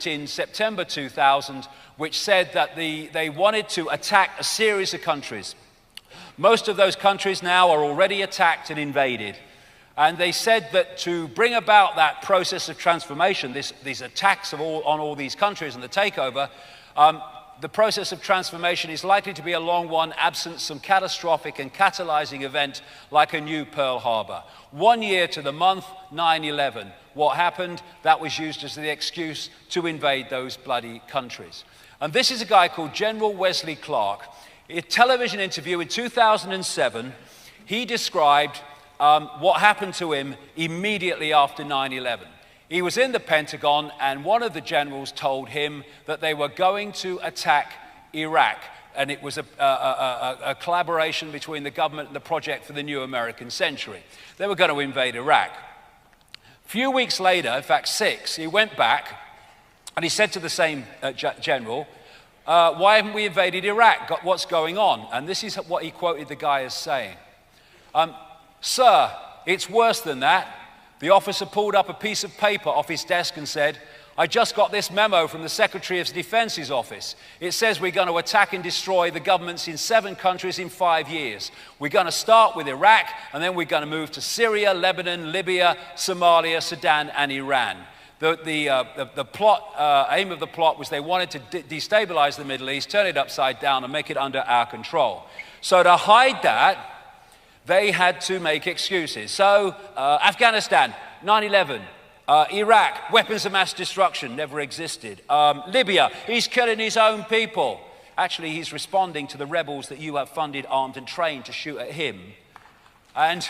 document in September 2000 which said that they wanted to attack a series of countries. Most of those countries now are already attacked and invaded. And they said that to bring about that process of transformation, these attacks on all these countries and the takeover, the process of transformation is likely to be a long one, absent some catastrophic and catalyzing event like a new Pearl Harbor. 1 year to the month, 9/11. What happened? That was used as the excuse to invade those bloody countries. And this is a guy called General Wesley Clark. In a television interview in 2007, he described what happened to him immediately after 9/11. He was in the Pentagon, and one of the generals told him that they were going to attack Iraq, and it was a collaboration between the government and the Project for the New American Century. They were going to invade Iraq. A few weeks later, in fact 6, he went back, and he said to the same general, why haven't we invaded Iraq? What's going on? And this is what he quoted the guy as saying. Sir, it's worse than that. The officer pulled up a piece of paper off his desk and said, I just got this memo from the Secretary of Defense's office. It says we're going to attack and destroy the governments in 7 countries in 5 years. We're going to start with Iraq, and then we're going to move to Syria, Lebanon, Libya, Somalia, Sudan, and Iran. The plot, aim of the plot was they wanted to destabilize the Middle East, turn it upside down, and make it under our control. So to hide that, they had to make excuses. So Afghanistan, 9/11. Iraq, weapons of mass destruction, never existed. Libya, he's killing his own people. Actually, he's responding to the rebels that you have funded, armed, and trained to shoot at him. And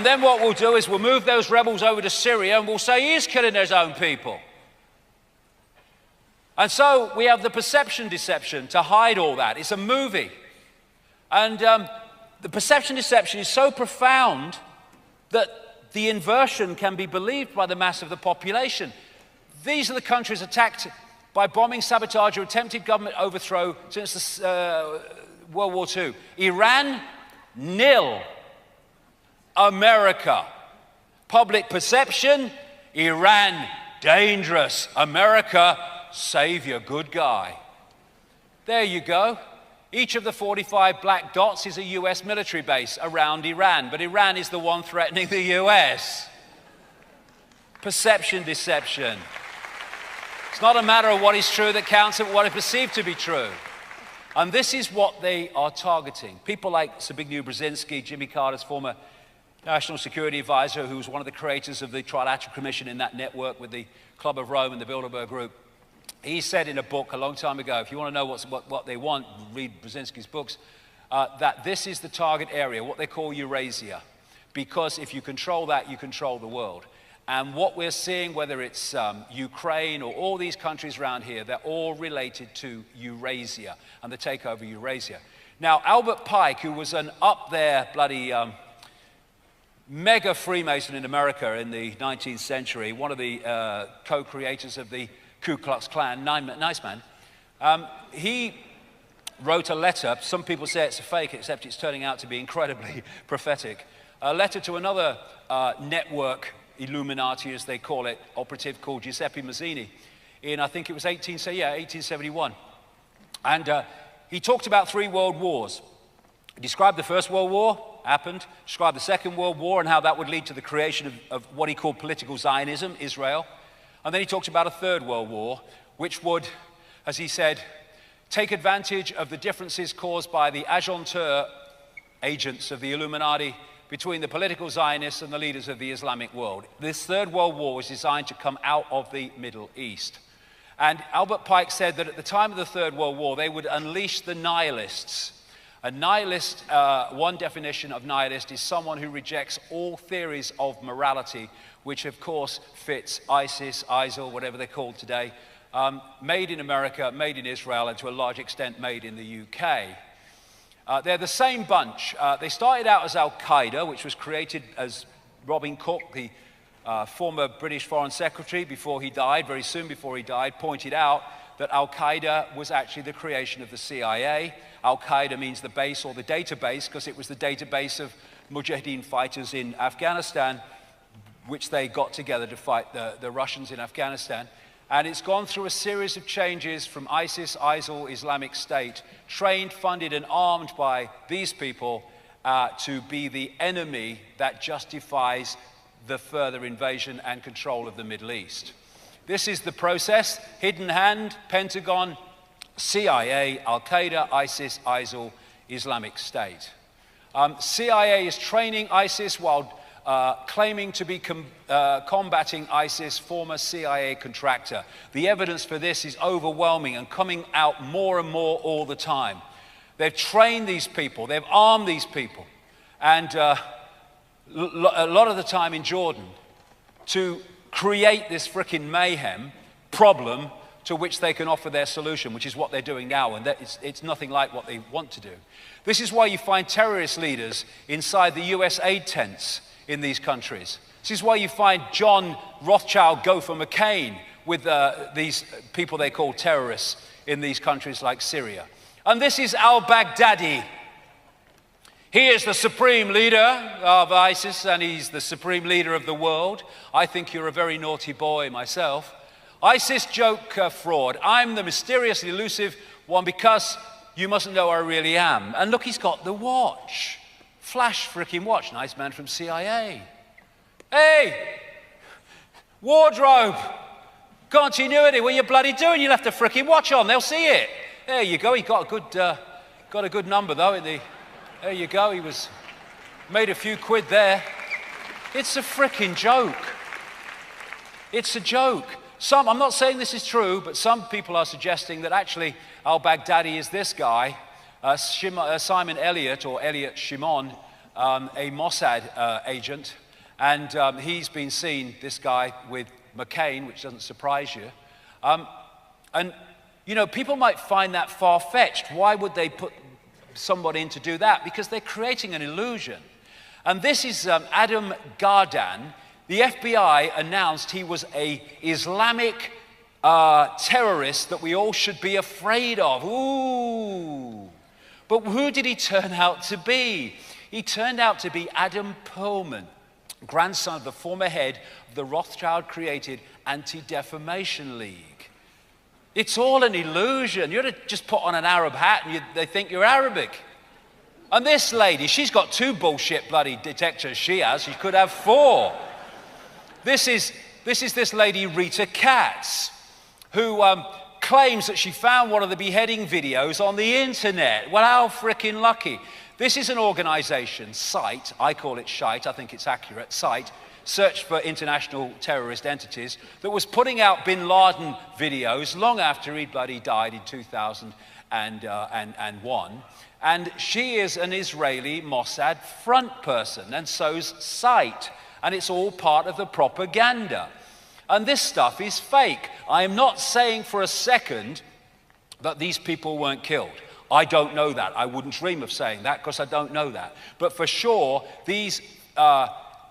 then what we'll do is we'll move those rebels over to Syria, and we'll say he's killing his own people. And so we have the perception deception to hide all that. It's a movie. And the perception deception is so profound that the inversion can be believed by the mass of the population. These are the countries attacked by bombing, sabotage, or attempted government overthrow since World War II. Iran, nil. America. Public perception, Iran, dangerous. America, savior, good guy. There you go. Each of the 45 black dots is a US military base around Iran, but Iran is the one threatening the US. Perception deception. It's not a matter of what is true that counts, but what is perceived to be true. And this is what they are targeting. People like Zbigniew Brzezinski, Jimmy Carter's former National Security Advisor, who was one of the creators of the Trilateral Commission in that network with the Club of Rome and the Bilderberg Group. He said in a book a long time ago, if you want to know what they want, read Brzezinski's books, that this is the target area, what they call Eurasia. Because if you control that, you control the world. And what we're seeing, whether it's Ukraine or all these countries around here, they're all related to Eurasia and the takeover of Eurasia. Now, Albert Pike, who was an up there bloody mega Freemason in America in the 19th century, one of the co-creators of the Ku Klux Klan, nice man, he wrote a letter. Some people say it's a fake, except it's turning out to be incredibly prophetic. A letter to another network Illuminati, as they call it, operative called Giuseppe Mazzini in, I think it was 1871. And he talked about 3 world wars. He described the First World War, happened, described the Second World War and how that would lead to the creation of what he called political Zionism, Israel. And then he talked about a Third World War, which would, as he said, take advantage of the differences caused by the agenteur agents of the Illuminati between the political Zionists and the leaders of the Islamic world. This Third World War was designed to come out of the Middle East. And Albert Pike said that at the time of the Third World War, they would unleash the nihilists. A nihilist, one definition of nihilist is someone who rejects all theories of morality, which of course fits ISIS, ISIL, whatever they're called today, made in America, made in Israel, and to a large extent made in the UK. They're the same bunch. They started out as Al-Qaeda, which was created as Robin Cook, the former British Foreign Secretary, before he died, very soon before he died, pointed out that Al-Qaeda was actually the creation of the CIA. Al-Qaeda means the base or the database, because it was the database of Mujahideen fighters in Afghanistan, which they got together to fight the Russians in Afghanistan. And it's gone through a series of changes from ISIS, ISIL, Islamic State, trained, funded, and armed by these people to be the enemy that justifies the further invasion and control of the Middle East. This is the process: hidden hand, Pentagon, CIA, Al-Qaeda, ISIS, ISIL, Islamic State. CIA is training ISIS while claiming to be combating ISIS, former CIA contractor. The evidence for this is overwhelming and coming out more and more all the time. They've trained these people, they've armed these people, and a lot of the time in Jordan, to create this frickin' mayhem problem to which they can offer their solution, which is what they're doing now, and it's nothing like what they want to do. This is why you find terrorist leaders inside the US aid tents in these countries. This is why you find John Rothschild go for McCain with these people they call terrorists in these countries like Syria. And this is al-Baghdadi. He is the supreme leader of ISIS, and he's the supreme leader of the world. I think you're a very naughty boy myself. ISIS joke fraud. I'm the mysterious, elusive one because you mustn't know who I really am. And look, he's got the watch. Flash frickin' watch. Nice man from CIA. Hey! Wardrobe! Continuity. What are you bloody doing? You'll have to frickin' watch on. They'll see it. There you go. He got a good number though. There you go. He made a few quid there. It's a frickin' joke. It's a joke. I'm not saying this is true, but some people are suggesting that actually al-Baghdadi is this guy, Simon Elliott, or Elliot Shimon, a Mossad agent, and he's been seen, this guy, with McCain, which doesn't surprise you. And, you know, people might find that far-fetched. Why would they put somebody in to do that? Because they're creating an illusion. And this is Adam Gardan. The FBI announced he was an Islamic terrorist that we all should be afraid of. Ooh. But who did he turn out to be? He turned out to be Adam Perlman, grandson of the former head of the Rothschild-created Anti-Defamation League. It's all an illusion. You ought to just put on an Arab hat and they think you're Arabic. And this lady, she's got 2 bullshit bloody detectors she has. She could have 4. This is this lady, Rita Katz, who claims that she found one of the beheading videos on the internet. Well, how frickin' lucky. This is an organization, SITE, I call it SHITE, I think it's accurate, SITE, Search for International Terrorist Entities, that was putting out bin Laden videos long after he'd bloody died in 2001. And she is an Israeli Mossad front person, and so's SITE. And it's all part of the propaganda. And this stuff is fake. I am not saying for a second that these people weren't killed. I don't know that. I wouldn't dream of saying that because I don't know that. But for sure, these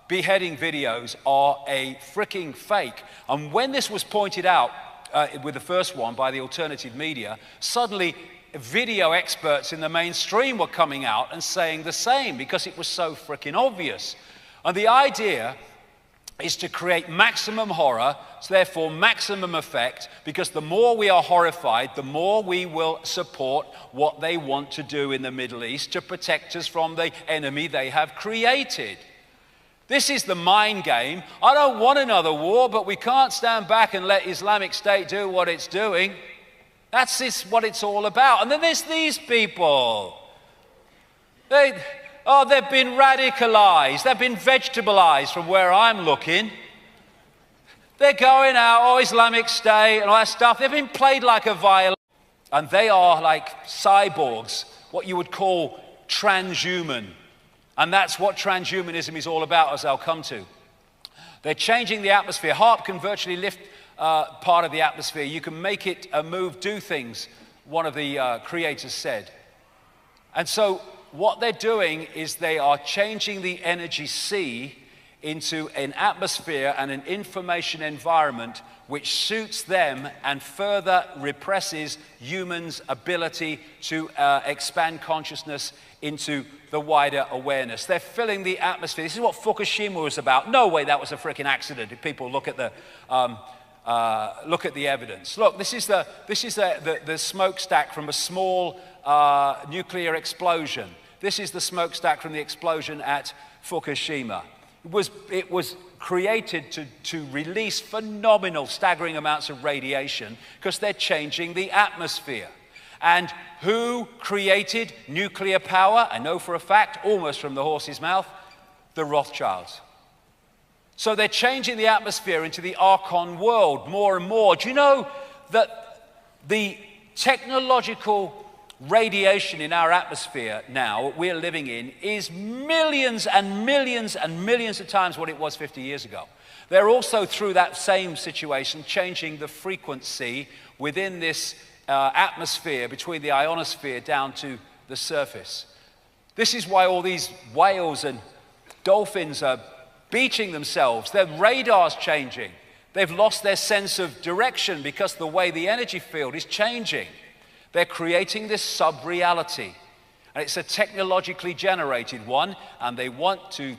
beheading videos are a freaking fake. And when this was pointed out with the first one by the alternative media, suddenly video experts in the mainstream were coming out and saying the same because it was so freaking obvious. And the idea is to create maximum horror, so therefore maximum effect, because the more we are horrified, the more we will support what they want to do in the Middle East to protect us from the enemy they have created. This is the mind game. I don't want another war, but we can't stand back and let Islamic State do what it's doing. That's what it's all about. And then there's these people. They've been radicalized. They've been vegetabilized from where I'm looking. They're going out, Islamic State and all that stuff. They've been played like a violin. And they are like cyborgs, what you would call transhuman. And that's what transhumanism is all about, as I'll come to. They're changing the atmosphere. HAARP can virtually lift part of the atmosphere. You can make it move, do things, one of the creators said. And so what they're doing is they are changing the energy sea into an atmosphere and an information environment which suits them and further represses humans' ability to expand consciousness into the wider awareness. They're filling the atmosphere. This is what Fukushima was about. No way that was a freaking accident if people look at the evidence. Look, this is the smokestack from a small nuclear explosion. This is the smokestack from the explosion at Fukushima. It was created to release phenomenal, staggering amounts of radiation because they're changing the atmosphere. And who created nuclear power? I know for a fact, almost from the horse's mouth, the Rothschilds. So they're changing the atmosphere into the Archon world more and more. Do you know that the technological radiation in our atmosphere now, we're living in, is millions and millions and millions of times what it was 50 years ago. They're also, through that same situation, changing the frequency within this atmosphere between the ionosphere down to the surface. This is why all these whales and dolphins are beaching themselves. Their radar's changing. They've lost their sense of direction because the way the energy field is changing. They're creating this sub-reality. And it's a technologically generated one, and they want to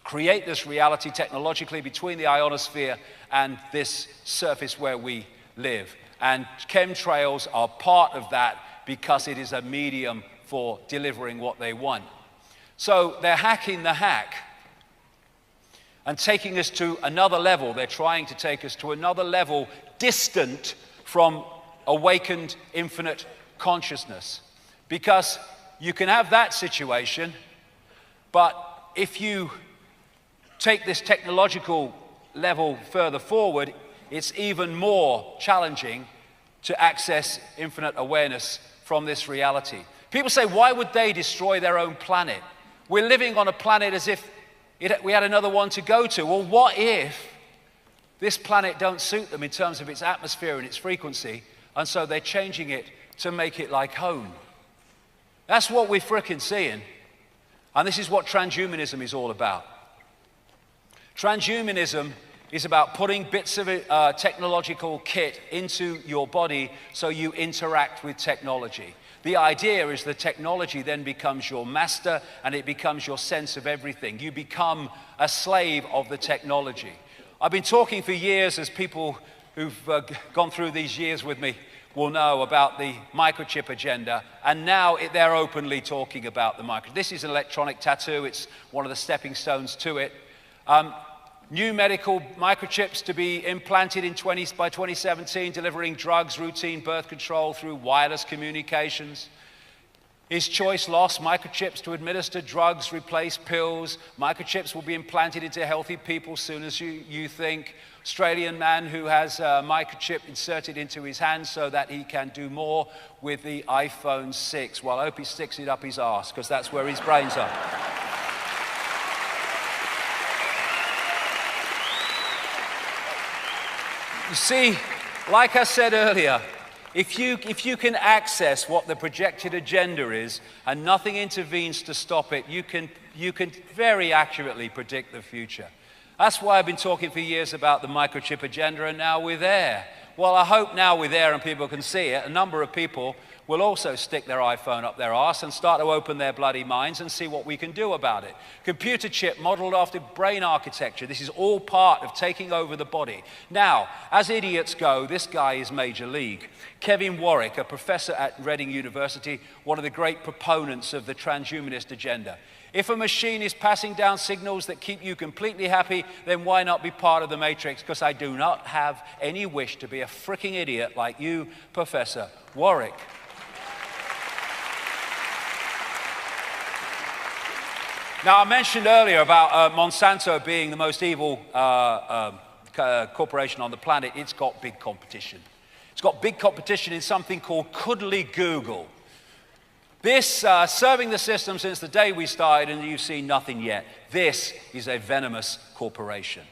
create this reality technologically between the ionosphere and this surface where we live. And chemtrails are part of that because it is a medium for delivering what they want. So they're hacking the hack and taking us to another level. They're trying to take us to another level distant from awakened infinite consciousness. Because you can have that situation, but if you take this technological level further forward, it's even more challenging to access infinite awareness from this reality. People say, why would they destroy their own planet? We're living on a planet as if we had another one to go to. Well, what if this planet don't suit them in terms of its atmosphere and its frequency, and so they're changing it to make it like home? That's what we're frickin' seeing. And this is what transhumanism is all about. Transhumanism is about putting bits of technological kit into your body so you interact with technology. The idea is the technology then becomes your master and it becomes your sense of everything. You become a slave of the technology. I've been talking for years, as people who've gone through these years with me will know, about the microchip agenda, and now they're openly talking about the microchip. This is an electronic tattoo. It's one of the stepping stones to it. New medical microchips to be implanted by 2017, delivering drugs, routine birth control through wireless communications. Is choice lost? Microchips to administer drugs, replace pills. Microchips will be implanted into healthy people soon as you think. Australian man who has a microchip inserted into his hand so that he can do more with the iPhone 6. Well, I hope he sticks it up his arse, because that's where his brains are. You see, like I said earlier, if you can access what the projected agenda is and nothing intervenes to stop it, you can very accurately predict the future. That's why I've been talking for years about the microchip agenda, and now we're there. Well, I hope now we're there and people can see it. A number of people will also stick their iPhone up their arse and start to open their bloody minds and see what we can do about it. Computer chip modeled after brain architecture. This is all part of taking over the body. Now, as idiots go, this guy is major league. Kevin Warwick, a professor at Reading University, one of the great proponents of the transhumanist agenda. If a machine is passing down signals that keep you completely happy, then why not be part of the matrix? Because I do not have any wish to be a freaking idiot like you, Professor Warwick. Now, I mentioned earlier about Monsanto being the most evil corporation on the planet. It's got big competition. It's got big competition in something called cuddly Google. This, serving the system since the day we started, and you've seen nothing yet. This is a venomous corporation.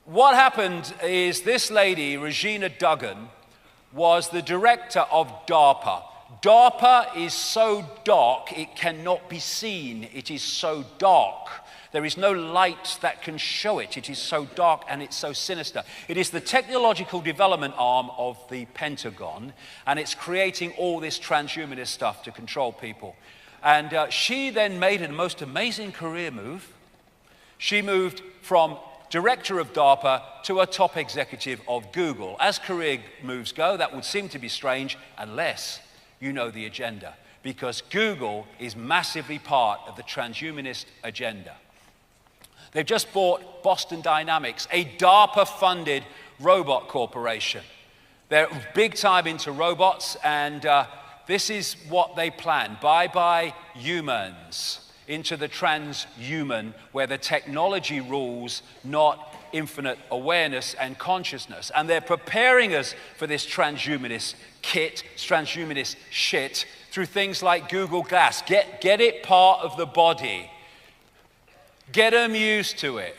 What happened is this lady, Regina Duggan, was the director of DARPA. DARPA is so dark it cannot be seen. It is so dark. There is no light that can show it. It is so dark and it's so sinister. It is the technological development arm of the Pentagon, and it's creating all this transhumanist stuff to control people. And she then made a most amazing career move. She moved from director of DARPA to a top executive of Google. As career moves go, that would seem to be strange unless you know the agenda, because Google is massively part of the transhumanist agenda. They've just bought Boston Dynamics, a DARPA-funded robot corporation. They're big time into robots, and this is what they plan. Bye-bye humans into the transhuman, where the technology rules, not infinite awareness and consciousness. And they're preparing us for this transhumanist kit, transhumanist shit, through things like Google Glass. Get it part of the body. Get them used to it.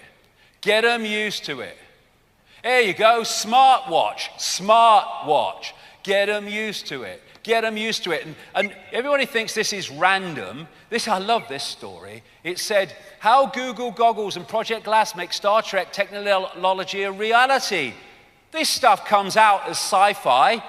Get them used to it. There you go, smartwatch, smartwatch. Get them used to it. Get them used to it. And everybody thinks this is random. I love this story. It said, how Google goggles and Project Glass make Star Trek technology a reality. This stuff comes out as sci-fi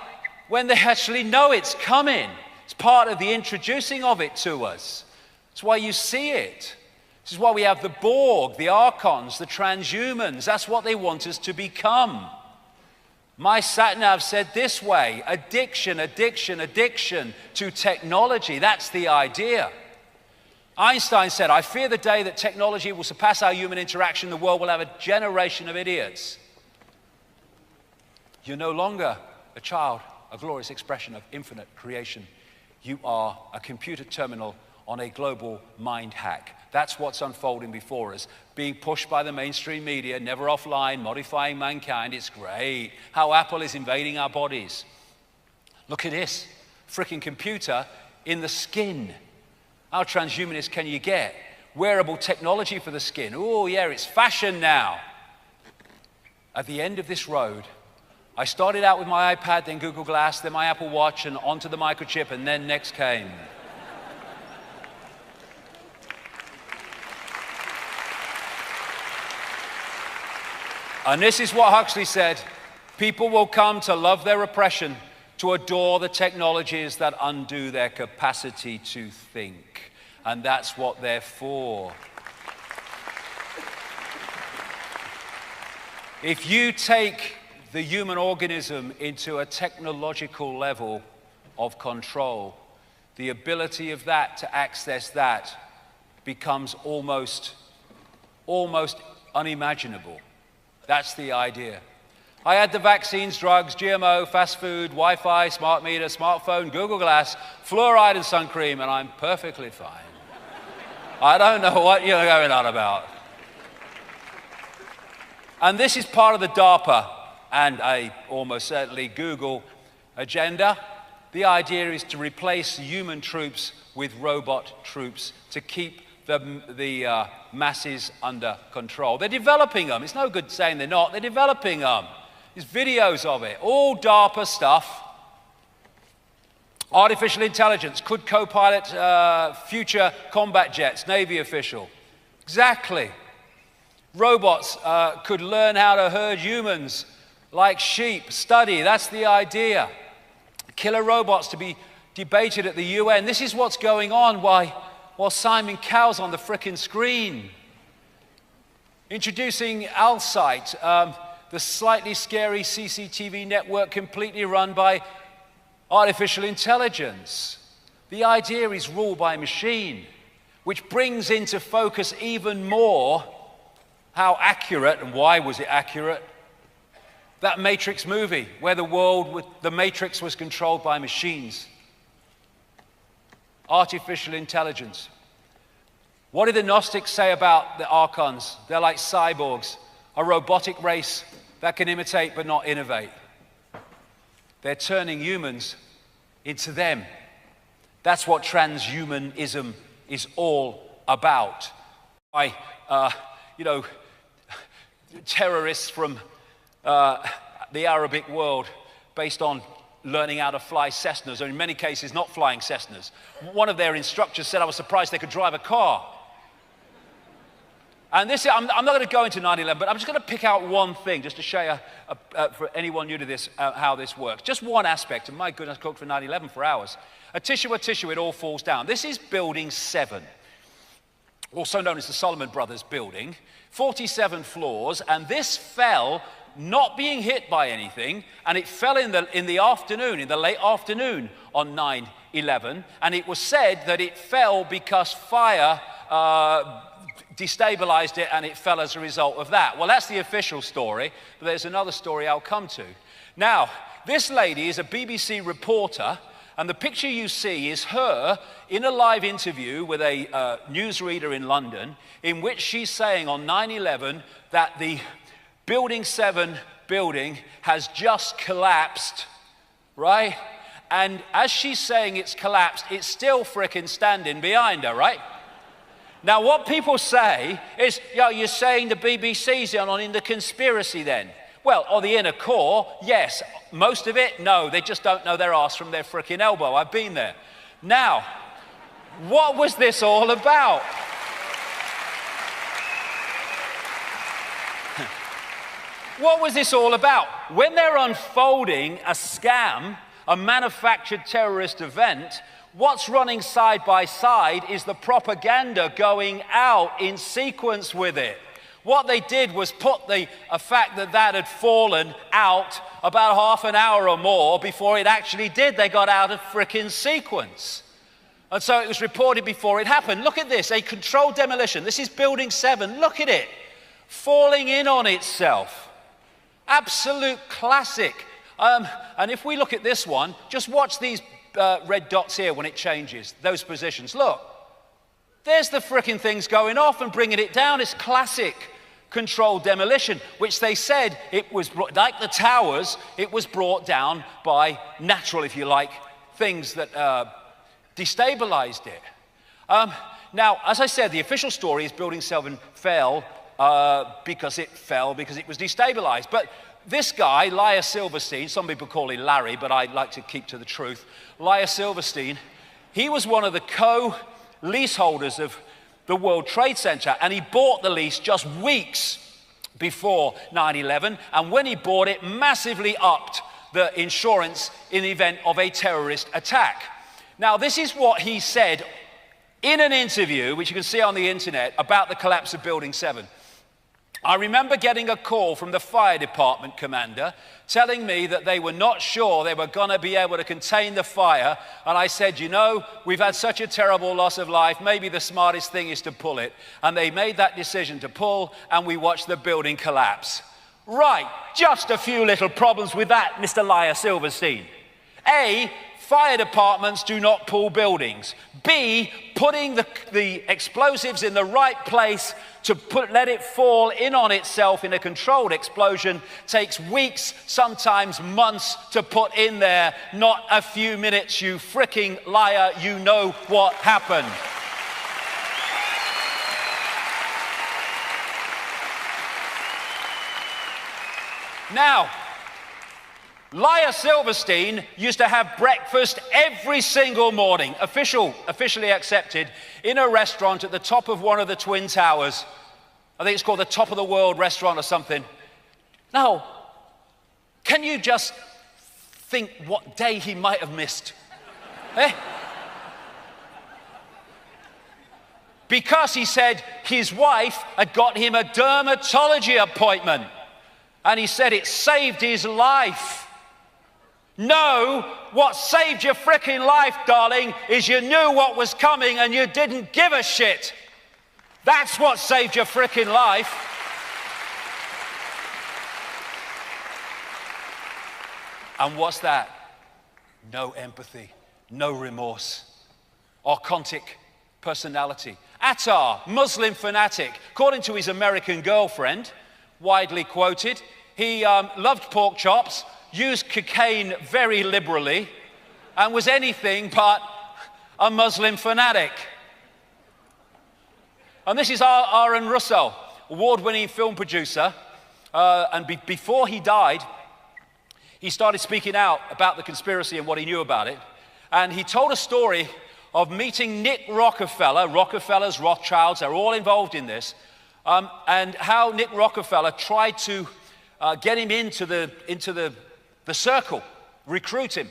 when they actually know it's coming. It's part of the introducing of it to us. That's why you see it. This is why we have the Borg, the Archons, the transhumans. That's what they want us to become. My sat-nav said this way: addiction, addiction, addiction to technology. That's the idea. Einstein said, I fear the day that technology will surpass our human interaction. The world will have a generation of idiots. You're no longer a child, a glorious expression of infinite creation. You are a computer terminal on a global mind hack. That's what's unfolding before us, being pushed by the mainstream media, never offline, modifying mankind. It's great how Apple is invading our bodies. Look at this, freaking computer in the skin. How transhumanist can you get? Wearable technology for the skin. Oh yeah, it's fashion now. At the end of this road, I started out with my iPad, then Google Glass, then my Apple Watch, and onto the microchip, and then next came. And this is what Huxley said: people will come to love their oppression, to adore the technologies that undo their capacity to think. And that's what they're for. If you take the human organism into a technological level of control, the ability of that to access that becomes almost unimaginable. That's the idea. I had the vaccines, drugs, GMO, fast food, Wi-Fi, smart meter, smartphone, Google Glass, fluoride and sun cream, and I'm perfectly fine. I don't know what you're going on about. And this is part of the DARPA and almost certainly Google agenda. The idea is to replace human troops with robot troops to keep the masses under control. They're developing them. It's no good saying they're not. They're developing them. There's videos of it. All DARPA stuff. Artificial intelligence could co-pilot future combat jets, Navy official. Exactly. Robots could learn how to herd humans like sheep. Study. That's the idea. Killer robots to be debated at the UN. This is what's going on while Simon Cowell's on the frickin' screen. Introducing Alsight, the slightly scary CCTV network completely run by artificial intelligence. The idea is rule by machine, which brings into focus even more how accurate, and why was it accurate, that Matrix movie, where the Matrix was controlled by machines. Artificial intelligence. What did the Gnostics say about the Archons? They're like cyborgs, a robotic race that can imitate but not innovate. They're turning humans into them. That's what transhumanism is all about. Terrorists from the Arabic world, based on learning how to fly Cessnas, or in many cases not flying Cessnas. One of their instructors said, I was surprised they could drive a car. And this, I'm not going to go into 9/11, but I'm just going to pick out one thing just to show you, for anyone new to this, how this works. Just one aspect, and my goodness, I cooked for 9/11 for hours. A tissue, it all falls down. This is Building 7, also known as the Solomon Brothers building, 47 floors, and this fell not being hit by anything, and it fell in the afternoon, in the late afternoon on 9/11, and it was said that it fell because fire destabilized it and it fell as a result of that. Well, that's the official story, but there's another story I'll come to. Now, this lady is a BBC reporter, and the picture you see is her in a live interview with a newsreader in London, in which she's saying on 9/11 that the Building 7 building has just collapsed, right? And as she's saying it's collapsed, it's still frickin' standing behind her, right? Now, what people say is, you're saying the BBC's in the conspiracy then? Well, on the inner core, yes. Most of it, no. They just don't know their arse from their frickin' elbow. I've been there. Now, what was this all about? What was this all about? When they're unfolding a scam, a manufactured terrorist event, what's running side by side is the propaganda going out in sequence with it. What they did was put a fact that had fallen out about half an hour or more before it actually did. They got out of frickin' sequence. And so it was reported before it happened. Look at this, a controlled demolition. This is Building 7, look at it. Falling in on itself. Absolute classic. And if we look at this one, just watch these red dots here when it changes, those positions. Look, there's the frickin' things going off and bringing it down. It's classic controlled demolition, which they said it was, like the towers, it was brought down by natural, if you like, things that destabilized it. Now, as I said, the official story is Building 7 fell because it was destabilized. But this guy, Laia Silverstein, some people call him Larry, but I like to keep to the truth. Laia Silverstein, he was one of the co-leaseholders of the World Trade Center, and he bought the lease just weeks before 9/11, and when he bought it, massively upped the insurance in the event of a terrorist attack. Now, this is what he said in an interview, which you can see on the internet, about the collapse of Building 7. I remember getting a call from the fire department commander telling me that they were not sure they were going to be able to contain the fire. And I said, we've had such a terrible loss of life. Maybe the smartest thing is to pull it. And they made that decision to pull, and we watched the building collapse. Right, just a few little problems with that, Mr. Laia Silverstein. A, fire departments do not pull buildings. B, putting the explosives in the right place to let it fall in on itself in a controlled explosion takes weeks, sometimes months to put in there, not a few minutes, you fricking liar. You know what happened. Now, Laia Silverstein used to have breakfast every single morning, officially accepted, in a restaurant at the top of one of the Twin Towers. I think it's called the Top of the World restaurant or something. Now, can you just think what day he might have missed? Because he said his wife had got him a dermatology appointment, and he said it saved his life. No, what saved your frickin' life, darling, is you knew what was coming and you didn't give a shit. That's what saved your frickin' life. And what's that? No empathy, no remorse. Archontic personality. Attar, Muslim fanatic. According to his American girlfriend, widely quoted, he loved pork chops, used cocaine very liberally, and was anything but a Muslim fanatic. And this is Aaron Russell, award-winning film producer, and before he died, he started speaking out about the conspiracy and what he knew about it, and he told a story of meeting Nick Rockefeller. Rockefellers, Rothschilds, they're all involved in this, and how Nick Rockefeller tried to get him into the circle, recruit him.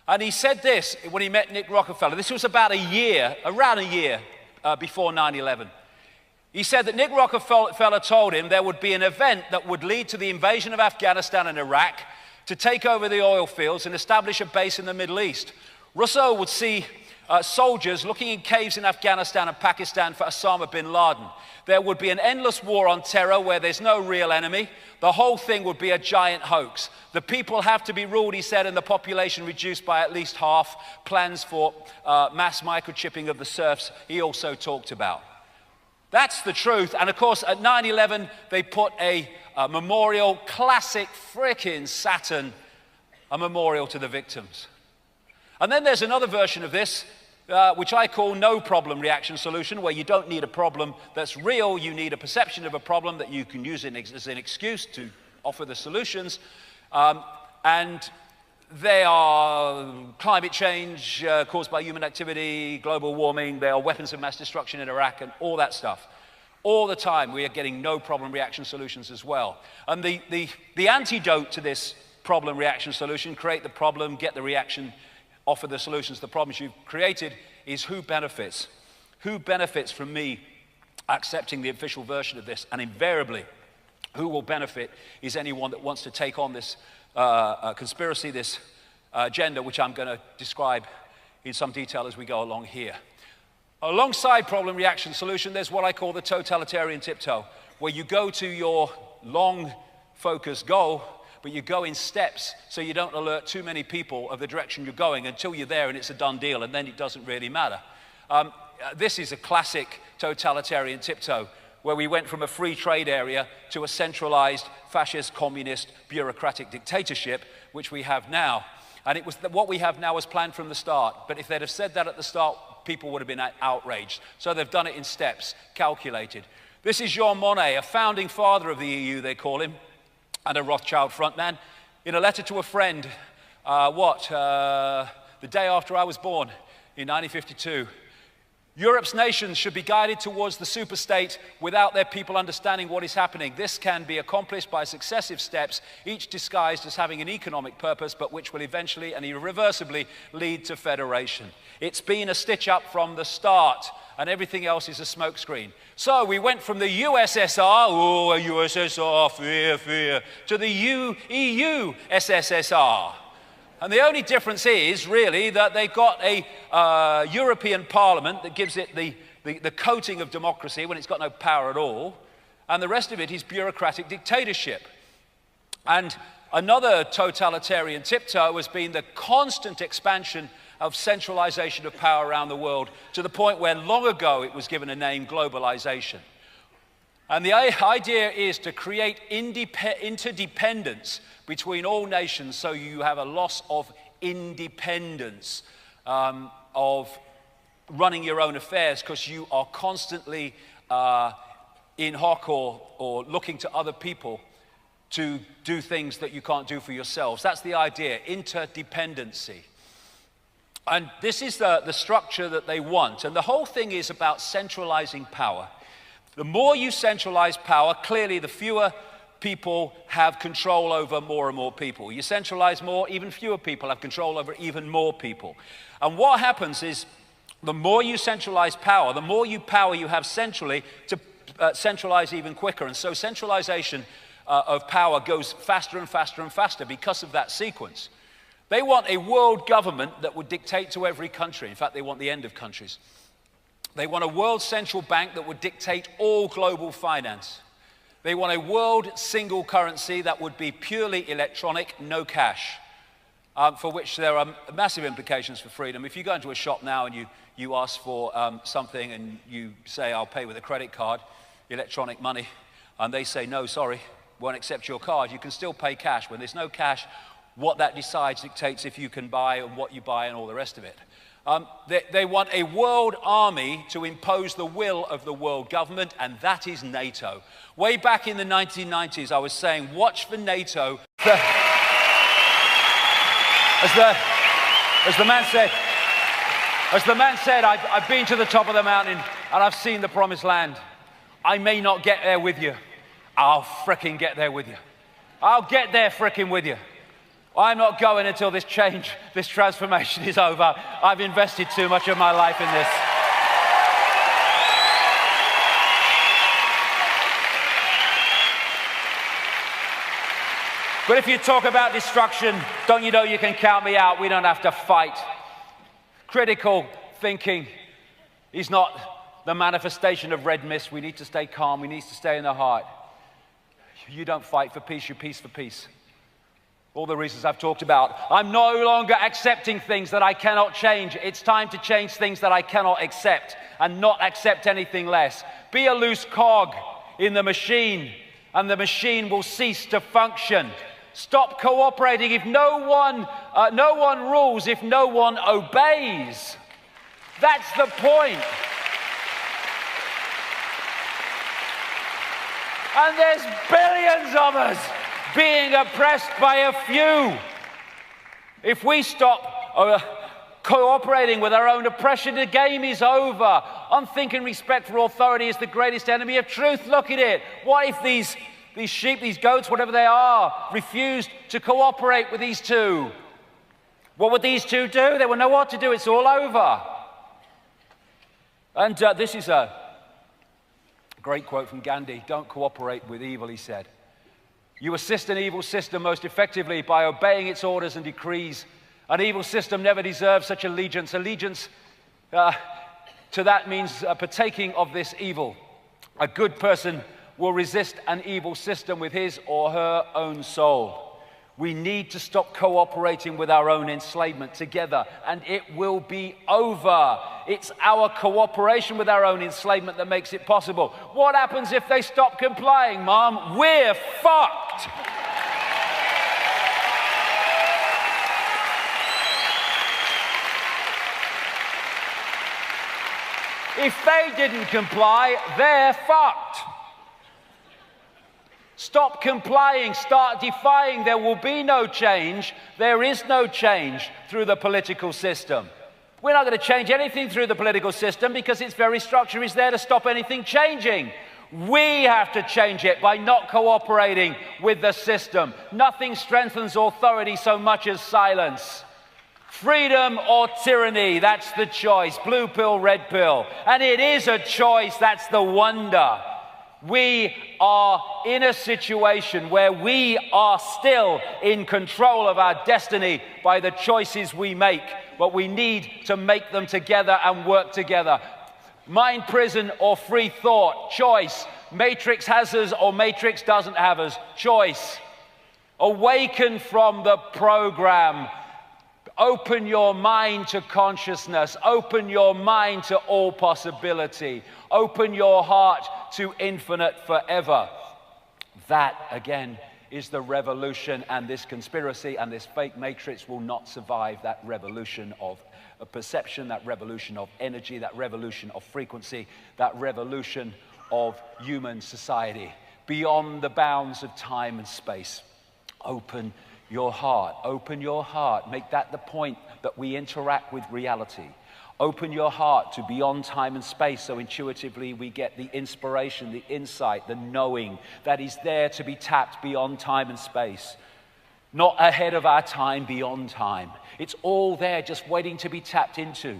And he said this when he met Nick Rockefeller. This was about around a year before 9/11. He said that Nick Rockefeller told him there would be an event that would lead to the invasion of Afghanistan and Iraq, to take over the oil fields and establish a base in the Middle East. Rousseau would see soldiers looking in caves in Afghanistan and Pakistan for Osama bin Laden. There would be an endless war on terror where there's no real enemy. The whole thing would be a giant hoax. The people have to be ruled, he said, and the population reduced by at least half. Plans for mass microchipping of the serfs, he also talked about. That's the truth. And of course, at 9/11, they put a memorial, classic frickin' Saturn, a memorial to the victims. And then there's another version of this, which I call no problem reaction solution, where you don't need a problem that's real, you need a perception of a problem that you can use as an excuse to offer the solutions. And they are climate change caused by human activity, global warming, they are weapons of mass destruction in Iraq, and all that stuff. All the time we are getting no problem reaction solutions as well. And the antidote to this problem reaction solution, create the problem, get the reaction, offer the solutions to the problems you've created, is who benefits? Who benefits from me accepting the official version of this? And invariably, who will benefit is anyone that wants to take on this conspiracy, this agenda, which I'm going to describe in some detail as we go along here. Alongside problem reaction solution, there's what I call the totalitarian tiptoe, where you go to your long focused goal, but you go in steps so you don't alert too many people of the direction you're going until you're there and it's a done deal, and then it doesn't really matter. This is a classic totalitarian tiptoe, where we went from a free trade area to a centralized fascist, communist, bureaucratic dictatorship, which we have now. And it was what we have now was planned from the start. But if they'd have said that at the start, people would have been outraged. So they've done it in steps, calculated. This is Jean Monnet, a founding father of the EU, they call him, and a Rothschild frontman, in a letter to a friend, the day after I was born, in 1952. Europe's nations should be guided towards the superstate without their people understanding what is happening. This can be accomplished by successive steps, each disguised as having an economic purpose, but which will eventually and irreversibly lead to federation. It's been a stitch-up from the start, and everything else is a smokescreen. So we went from the USSR, oh, USSR, fear, fear, to the EU SSSR. And the only difference is, really, that they've got a European Parliament that gives it the coating of democracy when it's got no power at all, and the rest of it is bureaucratic dictatorship. And another totalitarian tiptoe has been the constant expansion of centralization of power around the world, to the point where long ago it was given a name, globalization. And the idea is to create interdependence between all nations, so you have a loss of independence of running your own affairs, because you are constantly in hoc or looking to other people to do things that you can't do for yourselves. That's the idea, interdependency. And this is the structure that they want. And the whole thing is about centralizing power. The more you centralize power, clearly the fewer people have control over more and more people. You centralize more, even fewer people have control over even more people. And what happens is, the more you centralize power, the more power you have centrally to centralize even quicker. And so centralization of power goes faster and faster and faster because of that sequence. They want a world government that would dictate to every country. In fact, they want the end of countries. They want a world central bank that would dictate all global finance. They want a world single currency that would be purely electronic, no cash, for which there are massive implications for freedom. If you go into a shop now and you ask for something and you say, I'll pay with a credit card, electronic money, and they say, no, sorry, won't accept your card, you can still pay cash. When there's no cash, what that decides dictates if you can buy and what you buy and all the rest of it. They want a world army to impose the will of the world government, and that is NATO. Way back in the 1990s, I was saying, watch for NATO. As the man said, I've been to the top of the mountain and I've seen the promised land. I may not get there with you. I'll fricking get there with you. I'll get there fricking with you. I'm not going until this change, this transformation is over. I've invested too much of my life in this. But if you talk about destruction, don't you know you can count me out? We don't have to fight. Critical thinking is not the manifestation of red mist. We need to stay calm. We need to stay in the heart. You don't fight for peace. You peace for peace. All the reasons I've talked about. I'm no longer accepting things that I cannot change. It's time to change things that I cannot accept and not accept anything less. Be a loose cog in the machine and the machine will cease to function. Stop cooperating if no one rules, if no one obeys. That's the point. And there's billions of us being oppressed by a few. If we stop cooperating with our own oppression, the game is over. Unthinking respect for authority is the greatest enemy of truth. Look at it. What if these sheep, these goats, whatever they are, refused to cooperate with these two? What would these two do? They would know what to do. It's all over. And this is a great quote from Gandhi. Don't cooperate with evil, he said. You assist an evil system most effectively by obeying its orders and decrees. An evil system never deserves such allegiance. Allegiance to that means partaking of this evil. A good person will resist an evil system with his or her own soul. We need to stop cooperating with our own enslavement together, and it will be over. It's our cooperation with our own enslavement that makes it possible. What happens if they stop complying, Mom? We're fucked. If they didn't comply, they're fucked. Stop complying, start defying. There will be no change. There is no change through the political system. We're not going to change anything through the political system because its very structure is there to stop anything changing. We have to change it by not cooperating with the system. Nothing strengthens authority so much as silence. Freedom or tyranny, that's the choice. Blue pill, red pill. And it is a choice, that's the wonder. We are in a situation where we are still in control of our destiny by the choices we make, but we need to make them together and work together. Mind prison or free thought, choice. Matrix has us or Matrix doesn't have us, choice. Awaken from the program. Open your mind to consciousness. Open your mind to all possibility. Open your heart to infinite forever. That, again, is the revolution, and this conspiracy and this fake matrix will not survive that revolution of perception, that revolution of energy, that revolution of frequency, that revolution of human society beyond the bounds of time and space. Open your heart. Open your heart. Make that the point that we interact with reality. Open your heart to beyond time and space so intuitively we get the inspiration, the insight, the knowing that is there to be tapped beyond time and space. Not ahead of our time, beyond time. It's all there just waiting to be tapped into.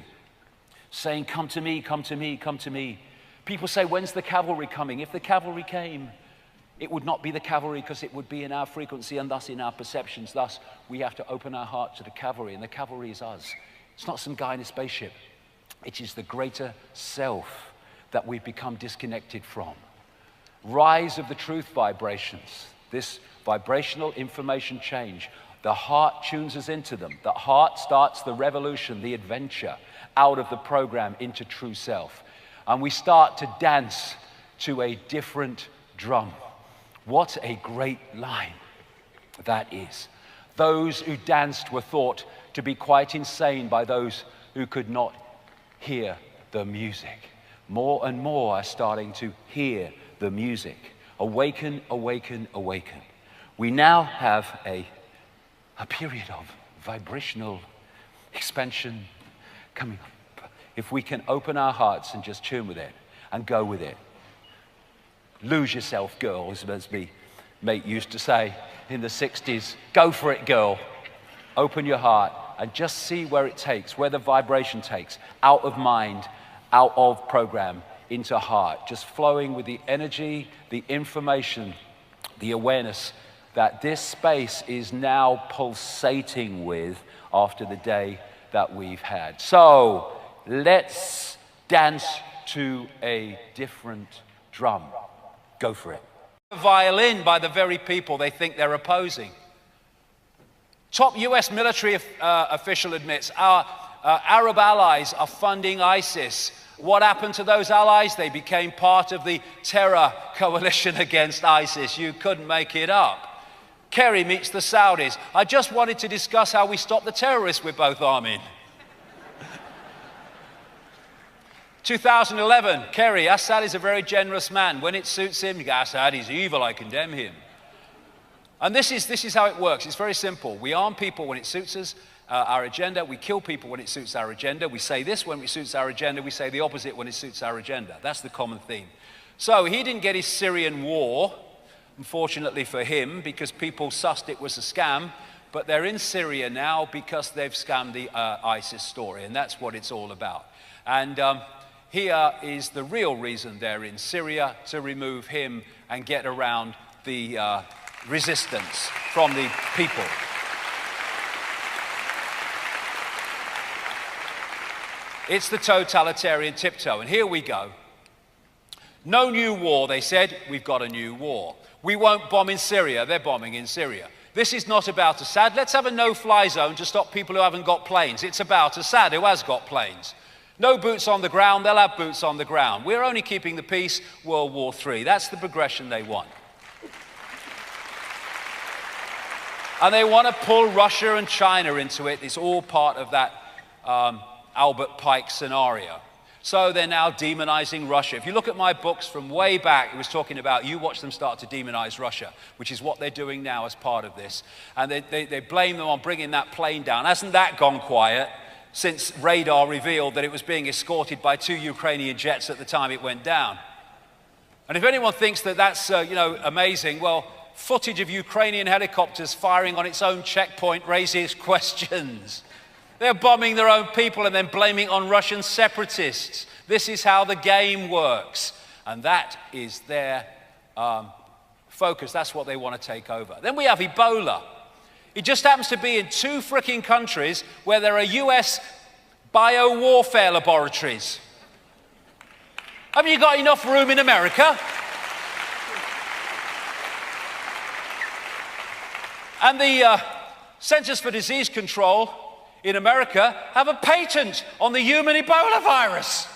Saying, come to me, come to me, come to me. People say, when's the cavalry coming? If the cavalry came, it would not be the cavalry because it would be in our frequency and thus in our perceptions. Thus, we have to open our heart to the cavalry, and the cavalry is us. It's not some guy in a spaceship. It is the greater self that we've become disconnected from. Rise of the truth vibrations, this vibrational information change. The heart tunes us into them. The heart starts the revolution, the adventure out of the program into true self. And we start to dance to a different drum. What a great line that is. Those who danced were thought to be quite insane by those who could not hear the music. More and more are starting to hear the music. Awaken, awaken, awaken. We now have a period of vibrational expansion coming up. If we can open our hearts and just tune with it and go with it. Lose yourself, girl, as my mate used to say in the 60s. Go for it, girl. Open your heart and just see where it takes, where the vibration takes, out of mind, out of program, into heart, just flowing with the energy, the information, the awareness that this space is now pulsating with after the day that we've had. So let's dance to a different drum. Go for it. A violin by the very people they think they're opposing. Top US military official admits our Arab allies are funding ISIS. What happened to those allies? They became part of the terror coalition against ISIS. You couldn't make it up. Kerry meets the Saudis. I just wanted to discuss how we stop the terrorists we're both arming. 2011, Kerry, Assad is a very generous man. When it suits him, you go, Assad, he's evil, I condemn him. And this is how it works. It's very simple. We arm people when it suits us, our agenda. We kill people when it suits our agenda. We say this when it suits our agenda. We say the opposite when it suits our agenda. That's the common theme. So he didn't get his Syrian war, unfortunately for him, because people sussed it was a scam. But they're in Syria now because they've scammed the ISIS story. And that's what it's all about. And here is the real reason they're in Syria, to remove him and get around the resistance from the people. It's the totalitarian tiptoe, and here we go. No new war, they said. We've got a new war. We won't bomb in Syria. They're bombing in Syria. This is not about Assad. Let's have a no-fly zone to stop people who haven't got planes. It's about Assad, who has got planes. No boots on the ground. They'll have boots on the ground. We're only keeping the peace. World War III. That's the progression they want. And they want to pull Russia and China into it. It's all part of that Albert Pike scenario. So they're now demonizing Russia. If you look at my books from way back, it was talking about you watch them start to demonize Russia, which is what they're doing now as part of this. And they blame them on bringing that plane down. Hasn't that gone quiet since radar revealed that it was being escorted by 2 Ukrainian jets at the time it went down? And if anyone thinks that that's amazing, well, footage of Ukrainian helicopters firing on its own checkpoint raises questions. They're bombing their own people and then blaming on Russian separatists. This is how the game works. And that is their focus. That's what they want to take over. Then we have Ebola. It just happens to be in 2 fricking countries where there are US biowarfare laboratories. Haven't you got enough room in America? And the Centers for Disease Control in America have a patent on the human Ebola virus.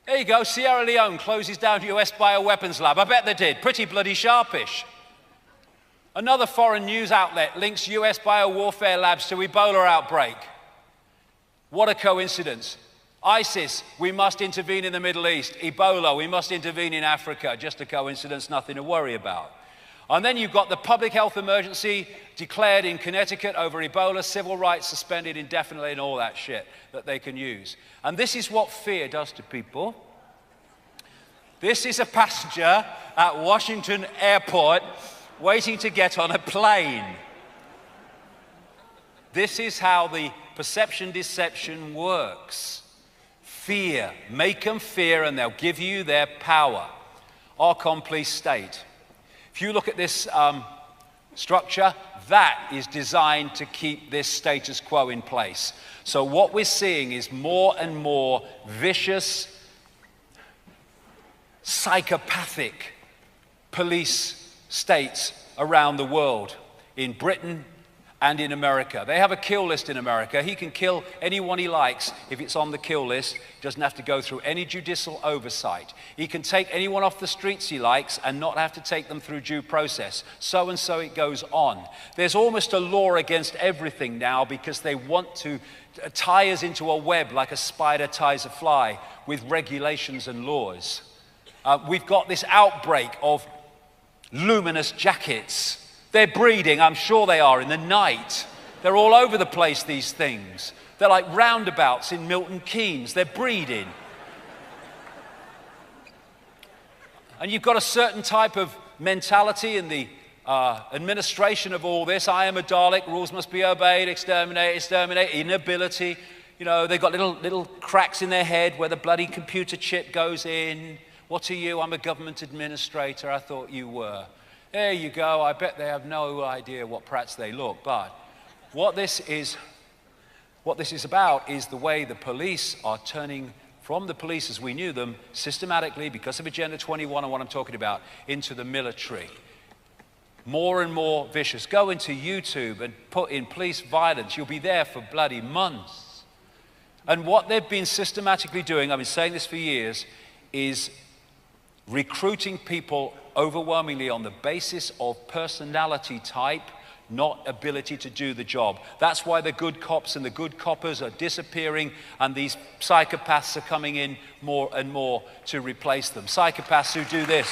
There you go, Sierra Leone closes down US bioweapons lab. I bet they did, pretty bloody sharpish. Another foreign news outlet links US biowarfare labs to Ebola outbreak. What a coincidence. ISIS, we must intervene in the Middle East. Ebola, we must intervene in Africa. Just a coincidence, nothing to worry about. And then you've got the public health emergency declared in Connecticut over Ebola, civil rights suspended indefinitely and all that shit that they can use. And this is what fear does to people. This is a passenger at Washington Airport waiting to get on a plane. This is how the perception deception works. Fear. Make them fear and they'll give you their power. Our complete state. If you look at this structure, that is designed to keep this status quo in place. So what we're seeing is more and more vicious, psychopathic police states around the world, in Britain and in America. They have a kill list in America. He can kill anyone he likes if it's on the kill list. He doesn't have to go through any judicial oversight. He can take anyone off the streets he likes and not have to take them through due process. So and so it goes on. There's almost a law against everything now because they want to tie us into a web like a spider ties a fly with regulations and laws. We've got this outbreak of luminous jackets. They're breeding, I'm sure they are, in the night. They're all over the place, these things. They're like roundabouts in Milton Keynes. They're breeding. And you've got a certain type of mentality in the administration of all this. I am a Dalek, rules must be obeyed, exterminate, exterminate, inability. You know, they've got little cracks in their head where the bloody computer chip goes in. What are you? I'm a government administrator. I thought you were. There you go. I bet they have no idea what prats they look. But what this is about is the way the police are turning from the police as we knew them systematically, because of Agenda 21 and what I'm talking about, into the military. More and more vicious. Go into YouTube and put in police violence. You'll be there for bloody months. And what they've been systematically doing, I've been saying this for years, is recruiting people overwhelmingly on the basis of personality type, not ability to do the job. That's why the good cops and the good coppers are disappearing, and these psychopaths are coming in more and more to replace them. Psychopaths who do this.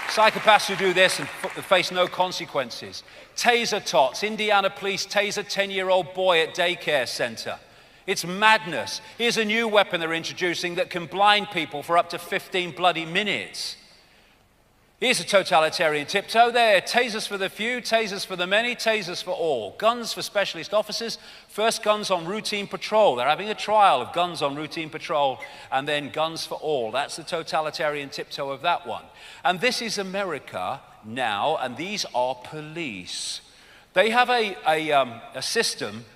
Psychopaths who do this and face no consequences. Taser tots. Indiana police tase a 10-year-old boy at daycare center. It's madness. Here's a new weapon they're introducing that can blind people for up to 15 bloody minutes. Here's a totalitarian tiptoe there. Tasers for the few, tasers for the many, tasers for all. Guns for specialist officers, first guns on routine patrol. They're having a trial of guns on routine patrol, and then guns for all. That's the totalitarian tiptoe of that one. And this is America now, and these are police. They have a system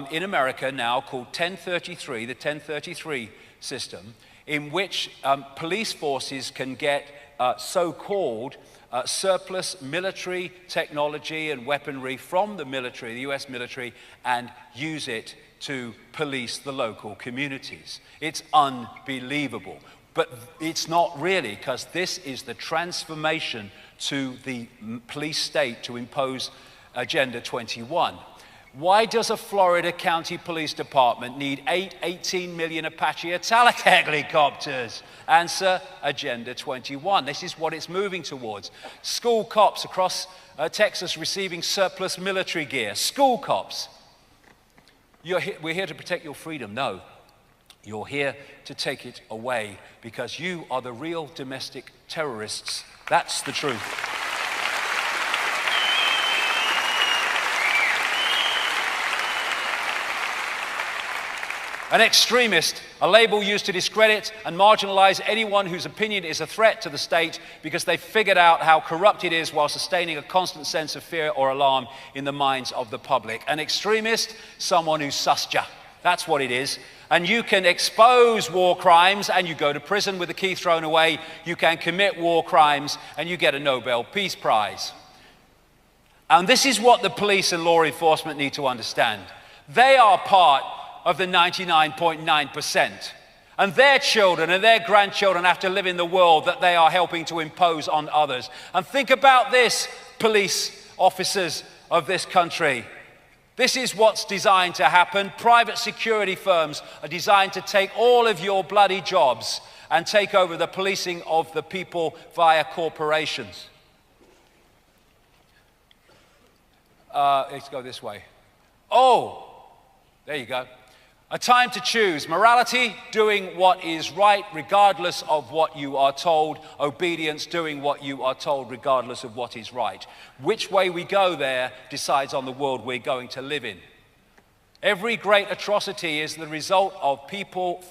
in America now called 1033, the 1033 system, in which police forces can get so-called surplus military technology and weaponry from the military, the US military, and use it to police the local communities. It's unbelievable. But it's not really, because this is the transformation to the police state to impose Agenda 21. Why does a Florida County Police Department need 18 million Apache Italic helicopters? Answer, Agenda 21. This is what it's moving towards. School cops across Texas receiving surplus military gear. School cops. We're here to protect your freedom. No, you're here to take it away, because you are the real domestic terrorists. That's the truth. An extremist, a label used to discredit and marginalize anyone whose opinion is a threat to the state, because they've figured out how corrupt it is while sustaining a constant sense of fear or alarm in the minds of the public. An extremist, someone who's sus ya. That's what it is. And you can expose war crimes and you go to prison with the key thrown away. You can commit war crimes and you get a Nobel Peace Prize. And this is what the police and law enforcement need to understand. They are part of the 99.9%. And their children and their grandchildren have to live in the world that they are helping to impose on others. And think about this, police officers of this country. This is what's designed to happen. Private security firms are designed to take all of your bloody jobs and take over the policing of the people via corporations. Let's go this way. Oh, there you go. A time to choose. Morality, doing what is right regardless of what you are told. Obedience, doing what you are told regardless of what is right. Which way we go there decides on the world we're going to live in. Every great atrocity is the result of people